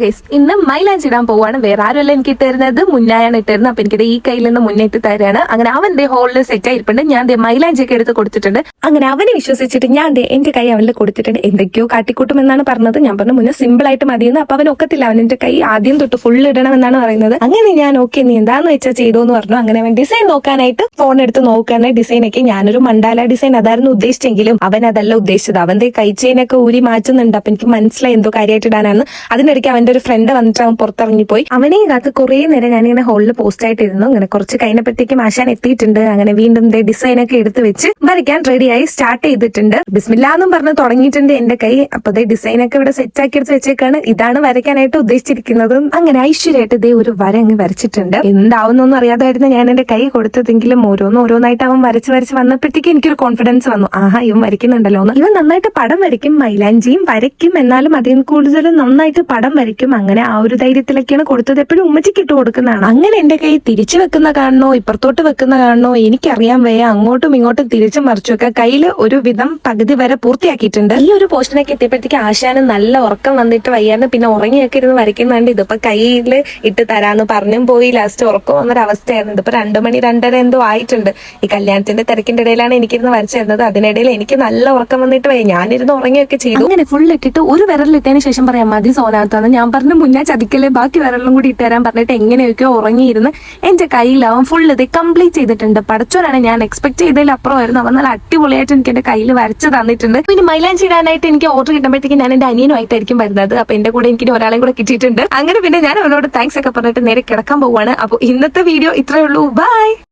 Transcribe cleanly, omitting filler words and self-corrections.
Guys, ഇന്ന് മൈലാഞ്ചി ഇടാൻ പോവാണ്. വേറെ ആരുമല്ല എനിക്ക് ഇട്ടുതരുന്നത്, മുന്നായാണ് ഇട്ടുതരുന്നത്. അപ്പൊ എനിക്കിത് ഈ കയ്യിൽ നിന്ന് മുന്നേറ്റ് തരാണ്. അങ്ങനെ അവന്റെ ഹോളിൽ സെറ്റ് ആയിരിപ്പുണ്ട്. ഞാൻ മൈലാഞ്ചി ഒക്കെ എടുത്ത് കൊടുത്തിട്ടുണ്ട്. അങ്ങനെ അവനെ വിശ്വസിച്ചിട്ട് ഞാൻ എന്റെ കൈ അവനിൽ കൊടുത്തിട്ടുണ്ട്. എന്തൊക്കെയോ കാട്ടിക്കൂട്ടും എന്നാണ് പറഞ്ഞത്. ഞാൻ പറഞ്ഞു മുന്നേ സിമ്പിൾ ആയിട്ട് മതിയെന്ന്. അപ്പൊ അവൻ ഒക്കത്തില്ല, അവന്റെ കൈ ആദ്യം തൊട്ട് ഫുൾ ഇടണം എന്നാണ് പറയുന്നത്. അങ്ങനെ ഞാൻ ഓക്കെ, നീ എന്താന്ന് വെച്ചാൽ ചെയ്തോ എന്ന് പറഞ്ഞു. അങ്ങനെ അവൻ ഡിസൈൻ നോക്കാനായിട്ട് ഫോൺ എടുത്ത് നോക്കാനായി ഡിസൈനൊക്കെ, ഞാനൊരു മണ്ടാല ഡിസൈൻ അതായിരുന്നു ഉദ്ദേശിച്ചെങ്കിലും അവൻ അതല്ല ഉദ്ദേശിച്ചത്. അവന്റെ കൈ ചെയിനൊക്കെ ഊരി മാറ്റുന്നുണ്ട്. അപ്പൊ എനിക്ക് മനസ്സിലായി എന്തോ കാര്യമായിട്ട് ഇടാനാണ്. അതിനിടയ്ക്ക് അവന്റെ ഒരു ഫ്രണ്ട് വന്നിട്ട് അവൻ പുറത്തിറങ്ങിപ്പോയി. അവനെ കാത്ത് കുറെ നേരം ഞാനിങ്ങനെ ഹോളിൽ പോസ്റ്റ് ആയിട്ടിരുന്നു. അങ്ങനെ കുറച്ച് കഴിഞ്ഞപ്പോഴത്തേക്കും ആശാൻ എത്തിയിട്ടുണ്ട്. അങ്ങനെ വീണ്ടും ഡിസൈൻ ഒക്കെ എടുത്ത് വെച്ച് വരയ്ക്കാൻ റെഡിയായി സ്റ്റാർട്ട് ചെയ്തിട്ടുണ്ട്. ബിസ്മില്ലാന്നും പറഞ്ഞ് തുടങ്ങിയിട്ടുണ്ട് എന്റെ കൈ. അപ്പൊ ഡിസൈൻ ഒക്കെ ഇവിടെ സെറ്റ് ആക്കി എടുത്ത് വെച്ചേക്കാണ്. ഇതാണ് വരയ്ക്കാനായിട്ട് ഉദ്ദേശിച്ചിരിക്കുന്നത്. അങ്ങനെ ഐശ്വര്യമായിട്ട് ഒരു വര അങ്ങ് വരച്ചിട്ടുണ്ട്. എന്താവുന്നൊന്നും അറിയാതായിരുന്നു ഞാൻ എന്റെ കൈ കൊടുത്തതെങ്കിലും ഓരോന്നായിട്ട് അവൻ വരച്ച് വന്നപ്പോഴത്തേക്ക് എനിക്കൊരു കോൺഫിഡൻസ് വന്നു. ആഹാ, ഇവൻ വരയ്ക്കുന്നുണ്ടല്ലോ എന്ന്. ഇവൻ നന്നായിട്ട് പടം വരയ്ക്കും, മൈലാഞ്ചിയും വരയ്ക്കും. എന്നാലും അതിൽ കൂടുതലും നന്നായിട്ട് പടം വരയ്ക്കും. അങ്ങനെ ആ ഒരു ധൈര്യത്തിലൊക്കെയാണ് കൊടുത്തത്. എപ്പോഴും ഉമ്മച്ചിക്ക് ഇട്ട് കൊടുക്കുന്നതാണ്. അങ്ങനെ എന്റെ കൈ തിരിച്ചു വെക്കുന്ന കാണണോ ഇപ്പുറത്തോട്ട് വെക്കുന്ന കാണണോ എനിക്കറിയാൻ വയ്യ. അങ്ങോട്ടും ഇങ്ങോട്ടും തിരിച്ചു മറിച്ചൊക്കെ കയ്യിൽ ഒരു വിധം പകുതി വരെ പൂർത്തിയാക്കിയിട്ടുണ്ട്. ഈ ഒരു പോർഷനൊക്കെ എത്തിയപ്പോഴത്തേക്ക് ആശാന് നല്ല ഉറക്കം വന്നിട്ട് വയ്യാന്ന് പിന്നെ ഉറങ്ങിയൊക്കെ ഇരുന്ന് വരയ്ക്കുന്നുണ്ട്. ഇതിപ്പോ കയ്യിൽ ഇട്ട് തരാന്ന് പറഞ്ഞും പോയി. ലാസ്റ്റ് ഉറക്കം വന്നൊരവസ്ഥയായിരുന്നു. ഇതിപ്പോ 2 മണി 2:30 എന്തോ ആയിട്ടുണ്ട്. ഈ കല്യാണത്തിന്റെ തിരക്കിന്റെ ഇടയിലാണ് എനിക്കിരുന്ന് വരച്ചിരുന്നത്. അതിനിടയിൽ എനിക്ക് നല്ല ഉറക്കം വന്നിട്ട് വയ്യ. ഞാനിരുന്ന് ഉറങ്ങിയൊക്കെ ചെയ്തു. അങ്ങനെ ഫുൾ ഇട്ടിട്ട് ഒരു വിരലിട്ടതിന് ശേഷം പറയാം മതി സോനാത്താന്ന്. ഞാൻ പറഞ്ഞു മുന്നേ ചതിക്കല്ലേ, ബാക്കി വിരലും കൂടി ഇട്ടുതരാൻ പറഞ്ഞിട്ട് എങ്ങനെയൊക്കെയോ ഉറങ്ങിയിരുന്ന് എന്റെ കയ്യിലാവും ഫുൾ ഇത് കംപ്ലീറ്റ് ചെയ്തിട്ടുണ്ട്. പഠിച്ചോനാണ്, ഞാൻ എക്സ്പെക്ട് ചെയ്തതിൽ അപ്പുറമായിരുന്നു. അവൻ നല്ല അടിപൊളിയായിട്ട് എനിക്ക് എന്റെ കയ്യിൽ വരച്ച് തന്നിട്ടുണ്ട്. പിന്നെ മൈലാഞ്ചി ഇടാനായിട്ട് എനിക്ക് ഓർഡർ കിട്ടുമ്പോഴത്തേക്ക് ഞാൻ എന്റെ അനിയനുമായിട്ടായിരിക്കും വരുന്നത്. അപ്പൊ എന്റെ കൂടെ എനിക്ക് ഒരാളെയും കൂടെ കിട്ടിയിട്ടുണ്ട്. അങ്ങനെ പിന്നെ ഞാൻ അവനോട് താങ്ക്സ് ഒക്കെ പറഞ്ഞിട്ട് നേരെ കിടക്കാൻ പോവാണ്. അപ്പൊ ഇന്നത്തെ വീഡിയോ ഇത്രയേ ഉള്ളൂ. ബൈ.